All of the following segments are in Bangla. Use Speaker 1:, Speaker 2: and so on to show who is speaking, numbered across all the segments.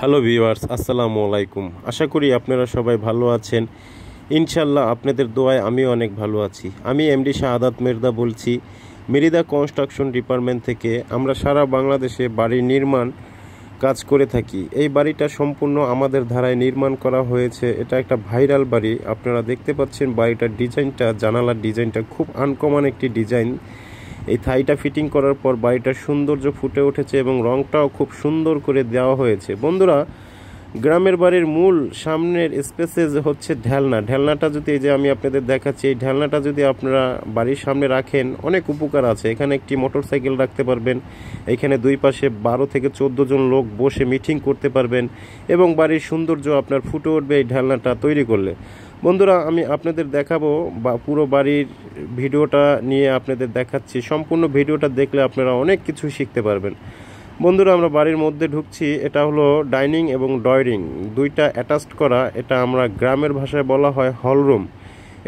Speaker 1: হ্যালো ভিউয়ার্স, আসসালামু আলাইকুম। আশা করি আপনারা সবাই ভালো আছেন। ইনশাল্লাহ আপনাদের দোয়ায় আমিও অনেক ভালো আছি। আমি এমডি শাহাদাত মির্জা বলছি, মেরিদা কনস্ট্রাকশন ডিপার্টমেন্ট থেকে। আমরা সারা বাংলাদেশে বাড়ি নির্মাণ কাজ করে থাকি। এই বাড়িটা সম্পূর্ণ আমাদের ধারায় নির্মাণ করা হয়েছে। এটা একটা ভাইরাল বাড়ি। আপনারা দেখতে পাচ্ছেন বাড়িটার ডিজাইনটা, জানালার ডিজাইনটা খুব আনকমন একটি ডিজাইন। এই থাইটা ফিটিং করার পর বাড়িটার সৌন্দর্য ফুটে উঠেছে এবং রংটাও খুব সুন্দর করে দেওয়া হয়েছে। বন্ধুরা, গ্রামের বাড়ির মূল সামনের স্পেসে হচ্ছে ঢেলনাটা যদি এই যে আমি আপনাদের দেখাচ্ছি, এই ঢেলনাটা যদি আপনারা বাড়ির সামনে রাখেন অনেক উপকার আছে। এখানে একটি মোটরসাইকেল রাখতে পারবেন, এখানে দুই পাশে 12 থেকে 14 জন লোক বসে মিটিং করতে পারবেন এবং বাড়ির সৌন্দর্য আপনার ফুটে উঠবে এই ঢেলনাটা তৈরি করলে। বন্ধুরা, আমি আপনাদের দেখাবো বা পুরো বাড়ির ভিডিওটা নিয়ে আপনাদের দেখাচ্ছি। সম্পূর্ণ ভিডিওটা দেখলে আপনারা অনেক কিছু শিখতে পারবেন। বন্ধুরা, আমরা বাড়ির মধ্যে ঢুকছি। এটা হলো ডাইনিং এবং ড্রয়িং দুইটা অ্যাটাচড করা। এটা আমরা গ্রামের ভাষায় বলা হয় হলরুম।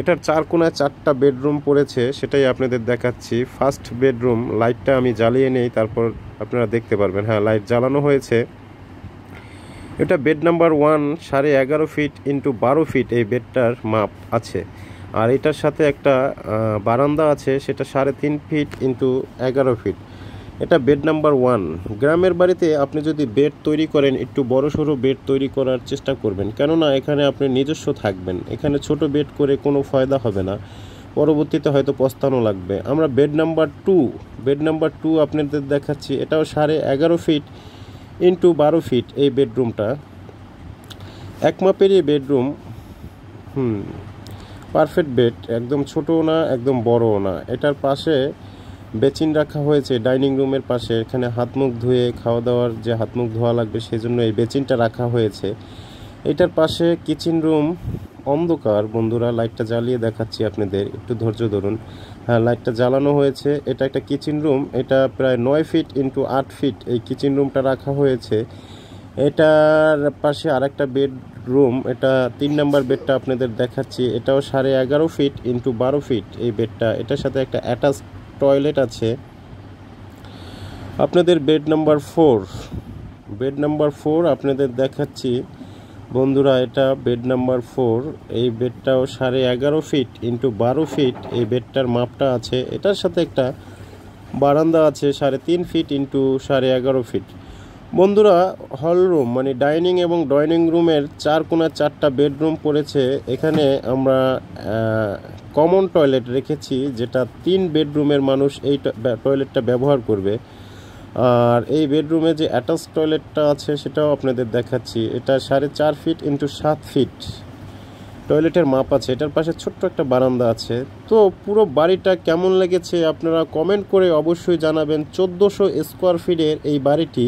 Speaker 1: এটার 4 কোণায় 4টা বেডরুম পড়েছে, সেটাই আপনাদের দেখাচ্ছি। ফার্স্ট বেডরুম, লাইটটা আমি জ্বালিয়ে নেই, তারপর আপনারা দেখতে পারবেন। হ্যাঁ, লাইট জ্বালানো হয়েছে। এটা bed number 1, 11.5 feet into 12 feet এই বেডটার মাপ আছে। আর এটার সাথে একটা বারান্দা আছে, সেটা 3.5 ফিট ইন্টু 11 ফিট। এটা বেড নাম্বার 1। গ্রামের বাড়িতে আপনি যদি বেড তৈরি করেন, একটু বড় সড়ো বেড তৈরি করার চেষ্টা করবেন, কেননা এখানে আপনি নিজস্ব থাকবেন। এখানে ছোট বেড করে কোনো ফায়দা হবে না, পরবর্তীতে হয়তো পস্তানো লাগবে। আমরা বেড নাম্বার 2 আপনাদের দেখাচ্ছি। এটাও 11.5 ফিট ইন্টু 12 ফিট এই বেডরুমটা। এক মাপেরই বেডরুম। পারফেক্ট বেড, একদম ছোটও না একদম বড়ও না। এটার পাশে বেসিন রাখা হয়েছে ডাইনিং রুমের পাশে। এখানে হাত মুখ ধুয়ে খাওয়া দাওয়ার যে হাত মুখ ধোয়া লাগবে সেজন্য এই বেসিনটা রাখা হয়েছে। এটার পাশে কিচেন রুম। অন্ধকার বন্ধুরা, লাইটটা জ্বালিয়ে দেখাচ্ছি আপনাদের, একটু ধৈর্য ধরুন। হ্যাঁ, লাইটটা জ্বালানো হয়েছে। এটা একটা কিচেন রুম। এটা প্রায় 9 ফিট ইন্টু 8 ফিট এই কিচেন রুমটা রাখা হয়েছে। এটার পাশে আরেকটা বেডরুম। এটা 3 নাম্বার বেডটা আপনাদের দেখাচ্ছি। এটাও 11.5 ফিট ইন্টু 12 ফিট এই বেডটা। এটার সাথে একটা অ্যাটাচ টয়লেট আছে। আপনাদের বেড নাম্বার 4 আপনাদের দেখাচ্ছি। বন্ধুরা, এটা বেড নাম্বার 4। এই বেডটাও 11.5 ফিট ইন্টু 12 ফিট এই বেডটার মাপটা আছে। এটার সাথে একটা বারান্দা আছে 3.5 ফিট ইন্টু 11.5 ফিট। বন্ধুরা, হল রুম মানে ডাইনিং এবং ড্রয়িং রুমের 4 কোণায় 4টা বেডরুম পড়েছে। এখানে আমরা কমন টয়লেট রেখেছি, যেটা 3 বেডরুমের মানুষ এই টয়লেটটা ব্যবহার করবে। আর এই বেডরুমে যে অ্যাটাচ টয়লেটটা আছে সেটাও আপনাদের দেখাচ্ছি। এটা 4.5 ফিট ইন্টু 7 ফিট টয়লেটের মাপ আছে। এটার পাশে ছোট্ট একটা বারান্দা আছে। তো পুরো বাড়িটা কেমন লেগেছে আপনারা কমেন্ট করে অবশ্যই জানাবেন। 1400 স্কোয়ার ফিটের এই বাড়িটি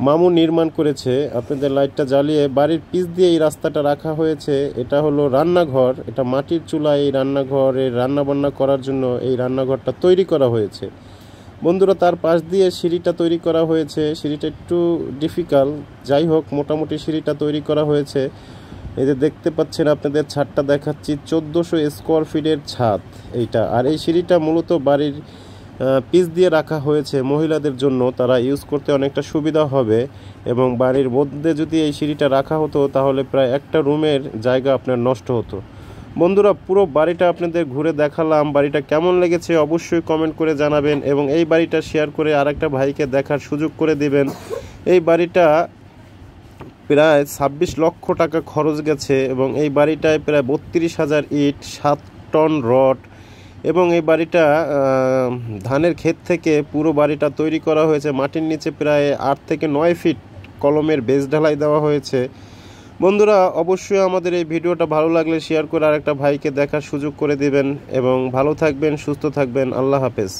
Speaker 1: মামু নির্মাণ করেছে। আপনাদের লাইটটা জ্বালিয়ে বাড়ির পিছ দিয়ে এই রাস্তাটা রাখা হয়েছে। এটা হলো রান্নাঘর। এটা মাটির চুলায় এই রান্নাঘরে রান্নাবান্না করার জন্য এই রান্নাঘরটা তৈরি করা হয়েছে। বন্ধুরা, তার পাশ দিয়ে সিঁড়িটা তৈরি করা হয়েছে। সিঁড়িটা একটু ডিফিকাল্ট, যাই হোক মোটামুটি সিঁড়িটা তৈরি করা হয়েছে। এই যে দেখতে পাচ্ছেন, আপনাদের ছাদটা দেখাচ্ছি। 1400 স্কোয়ার ফিটের ছাদ এইটা। আর এই সিঁড়িটা মূলত বাড়ির পিচ দিয়ে রাখা হয়েছে মহিলাদের জন্য, তারা ইউজ করতে অনেকটা সুবিধা হবে। এবং বাড়ির মধ্যে যদি এই সিঁড়িটা রাখা হতো তাহলে প্রায় একটা রুমের জায়গা আপনার নষ্ট হতো। বন্ধুরা, পুরো বাড়িটা আপনাদের ঘুরে দেখালাম। বাড়িটা কেমন লেগেছে অবশ্যই কমেন্ট করে জানাবেন এবং এই বাড়িটা শেয়ার করে আরেকটা ভাইকে দেখার সুযোগ করে দিবেন। এই বাড়িটা প্রায় 26 লক্ষ টাকা খরচ গেছে এবং এই বাড়িটায় প্রায় 32,000 ইট, 7 টন রড এবং এই বাড়িটা ধানের ক্ষেত থেকে পুরো বাড়িটা তৈরি করা হয়েছে। মাটির নিচে প্রায় 8 থেকে 9 ফিট কলমের বেস ঢালাই দেওয়া হয়েছে। বন্ধুরা, অবশ্যই আমাদের এই ভিডিওটা ভালো লাগলে শেয়ার করে আরেকটা ভাইকে দেখার সুযোগ করে দিবেন এবং ভালো থাকবেন, সুস্থ থাকবেন। আল্লাহ হাফেজ।